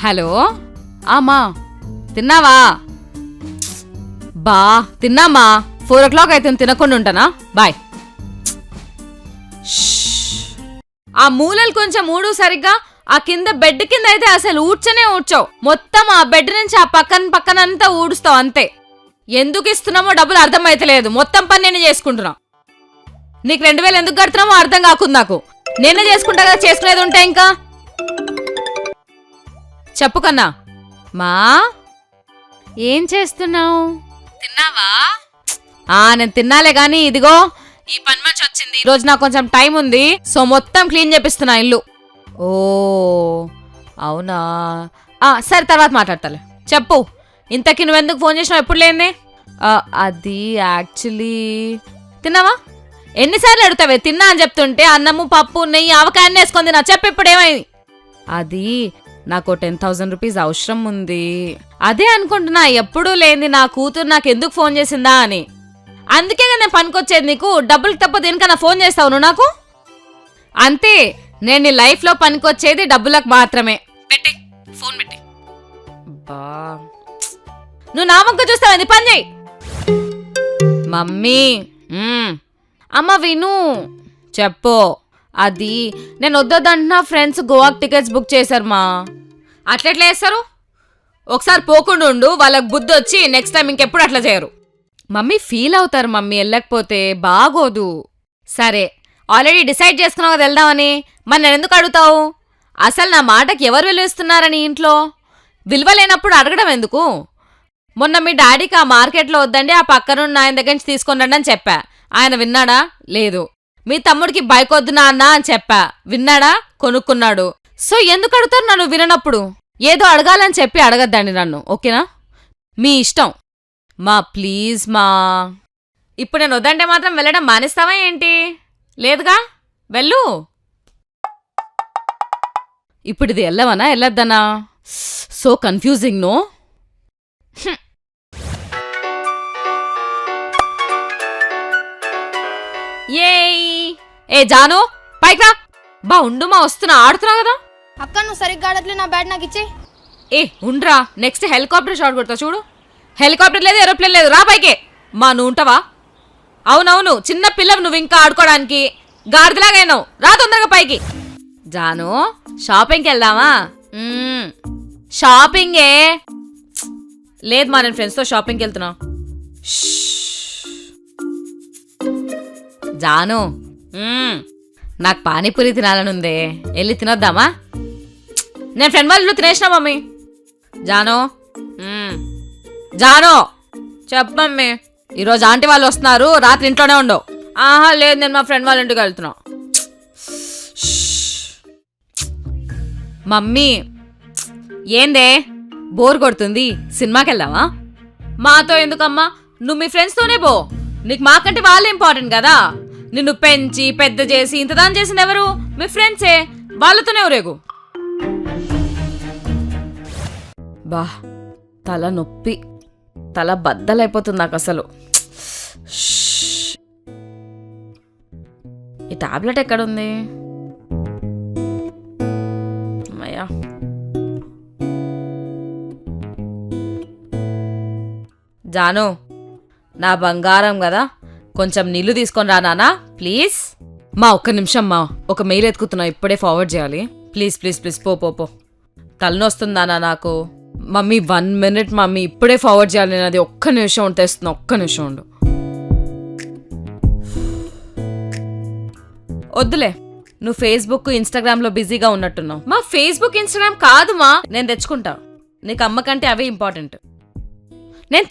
Hello అమ్మా తిన్నావా? బా తిన్నామా. 4 o'clock అయితే తినకుండా ఉంటానా? బాయ్. ఆ మూలలు కొంచెం ఊడు సరిగ్గా. ఆ కింద బెడ్ కింద అయితే అసలు ఊడ్చనే ఊడ్చావు. మొత్తం ఆ బెడ్ నుంచి ఆ పక్కనంతా ఊడుస్తావు అంతే. ఎందుకు ఇస్తున్నామో డబ్బులు అర్థమైతలేదు. మొత్తం పని నేనే చేసుకుంటున్నా. నీకు 2000 ఎందుకు కడుతున్నామో అర్థం కాకుండా నాకు. నేనే చేసుకుంటా కదా, చేసుకునేది ఉంటే ఇంకా. చెప్పు కన్నా. మా ఏం చేస్తున్నావు? తిన్నావా? నేను తిన్నాలే గాని ఇదిగో ఈ పని మనిషి వచ్చింది. ఈరోజు నాకు కొంచెం టైం ఉంది, సో మొత్తం క్లీన్ చేపిస్తున్నా ఇల్లు. ఓ అవునా, సరే తర్వాత మాట్లాడతాలే. చెప్పు, ఇంతకీ నువ్వెందుకు ఫోన్ చేసినావు? ఎప్పుడు లేదే? అది యాక్చువల్లీ తిన్నావా? ఎన్నిసార్లు అడుగుతావే? తిన్నా అని చెప్తుంటే అన్నము పప్పు నెయ్యి ఆవకాయన్ని వేసుకొని తిన్నా. చెప్పు ఇప్పుడు ఏమైంది? అది నాకు 10,000 రూపీస్ అవసరం ఉంది. అదే అనుకుంటున్నా, ఎప్పుడూ లేని నా కూతురు నాకు ఎందుకు ఫోన్ చేసిందా అని. అందుకే నేను పనికొచ్చేది నీకు. డబ్బులకు తప్ప దేనికన్నా ఫోన్ చేస్తావు నువ్వు నాకు? అంతే, నేను నీ లైఫ్లో పనికొచ్చేది డబ్బులకు మాత్రమే. పెట్టి ఫోన్ పెట్టి. బా నువ్వు నా మొక్క చూస్తావు, పని చేయి. మమ్మీ అమ్మ విను. చెప్పు. అది నేను వద్దొద్దంటున్నా, ఫ్రెండ్స్ గోవాకి టికెట్స్ బుక్ చేశారు మా. అట్లెట్లా వేస్తారు? ఒకసారి పోకుండా ఉండు, వాళ్ళకి బుద్ధి వచ్చి నెక్స్ట్ టైం ఇంకెప్పుడు అట్లా చేయరు. మమ్మీ ఫీల్ అవుతారు మమ్మీ, వెళ్ళకపోతే బాగోదు. సరే ఆల్రెడీ డిసైడ్ చేసుకున్నావు కదా వెళ్దామని, మరి నేను ఎందుకు అడుగుతావు? అసలు నా మాటకి ఎవరు విలువిస్తున్నారని ఇంట్లో? విలువ లేనప్పుడు అడగడం ఎందుకు? మొన్న మీ డాడీకి ఆ మార్కెట్లో వద్దండి, ఆ పక్కనున్న ఆయన దగ్గర నుంచి తీసుకొని రండి అని చెప్పా. ఆయన విన్నాడా? లేదు. మీ తమ్ముడికి బైక్ వద్దు నాన్న అని చెప్పా. విన్నాడా? కొనుక్కున్నాడు. సో ఎందుకు అడుగుతారు నన్ను విననప్పుడు? ఏదో అడగాలని చెప్పి అడగద్దండి నన్ను, ఓకేనా? మీ ఇష్టం మా. ప్లీజ్ మా. ఇప్పుడు నేను వద్దంటే మాత్రం వెళ్ళడం మానేస్తావా ఏంటి? లేదుగా, వెళ్ళు. ఇప్పుడు ఇది వెళ్ళవనా వెళ్ళొద్దనా? So confusing no. ఏ జాను పైకి రా. బా ఉండు మా, వస్తున్నా. ఆడుతున్నావు కదా. అక్క నువ్వు సరిగ్గా ఆడట్లే, నా బ్యాట్ నాకు ఇచ్చే. ఉండ్రా, నెక్స్ట్ హెలికాప్టర్ షాట్ కొడతా చూడు. హెలికాప్టర్ లేదు, ఏరోప్లేన్ లేదు, రా పైకి. మా నువ్వు ఉంటావా? అవునవును, చిన్న పిల్లవు నువ్వు ఇంకా ఆడుకోవడానికి. గాడిదలాగైనావు, రా తొందరగా పైకి. జాను షాపింగ్కి వెళ్దామా? షాపింగే లేదు మా, నేను ఫ్రెండ్స్తో షాపింగ్కి వెళ్తున్నా. జాను నాకు పానీపూరి తినాలనుందే, వెళ్ళి తినొద్దామా? నేను ఫ్రెండ్ వాళ్ళు తినేసినా మమ్మీ. జాను జాను చెప్పమ్మీ, ఈరోజు ఆంటీ వాళ్ళు వస్తున్నారు, రాత్రి ఇంట్లోనే ఉండవు. లేదు, నేను మా ఫ్రెండ్ వాళ్ళ ఇంటికి వెళ్తున్నా. మమ్మీ ఏందే బోర్ కొడుతుంది, సినిమాకి వెళ్దామా? మాతో ఎందుకమ్మా, నువ్వు మీ ఫ్రెండ్స్తోనే పో. నీకు మాకంటే వాళ్ళు ఇంపార్టెంట్ కదా. నిన్ను పెంచి పెద్ద చేసి ఇంతదాని చేసింది ఎవరు? మీ ఫ్రెండ్సే, వాళ్ళతోనే ఊరేగు. బా తల నొప్పి, తల బద్దలైపోతుంది నాకు అసలు. ఈ టాబ్లెట్ ఎక్కడుంది? అమ్మయ్యా. జాను నా బంగారం కదా, కొంచెం నీళ్లు తీసుకొని రా నానా ప్లీజ్. మా ఒక్క నిమిషం మా, ఒక మెయిల్ ఎత్తుకుతున్నా, ఇప్పుడే ఫార్వర్డ్ చేయాలి. ప్లీజ్ ప్లీజ్ ప్లీజ్ పో పో పో. తలనొస్తుందానా నాకు. మమ్మీ 1 minute మమ్మీ, ఇప్పుడే ఫార్వర్డ్ చేయాలి నేను. అది ఒక్క నిమిషం ఉంటే తెస్తున్నా, ఒక్క నిమిషం ఉండు. వద్దులే, నువ్వు ఫేస్బుక్ ఇన్స్టాగ్రామ్లో బిజీగా ఉన్నట్టున్నావు. మా ఫేస్బుక్ ఇన్స్టాగ్రామ్ కాదు మా, నేను తెచ్చుకుంటా. నీకు అమ్మ కంటే అవే ఇంపార్టెంట్. నేను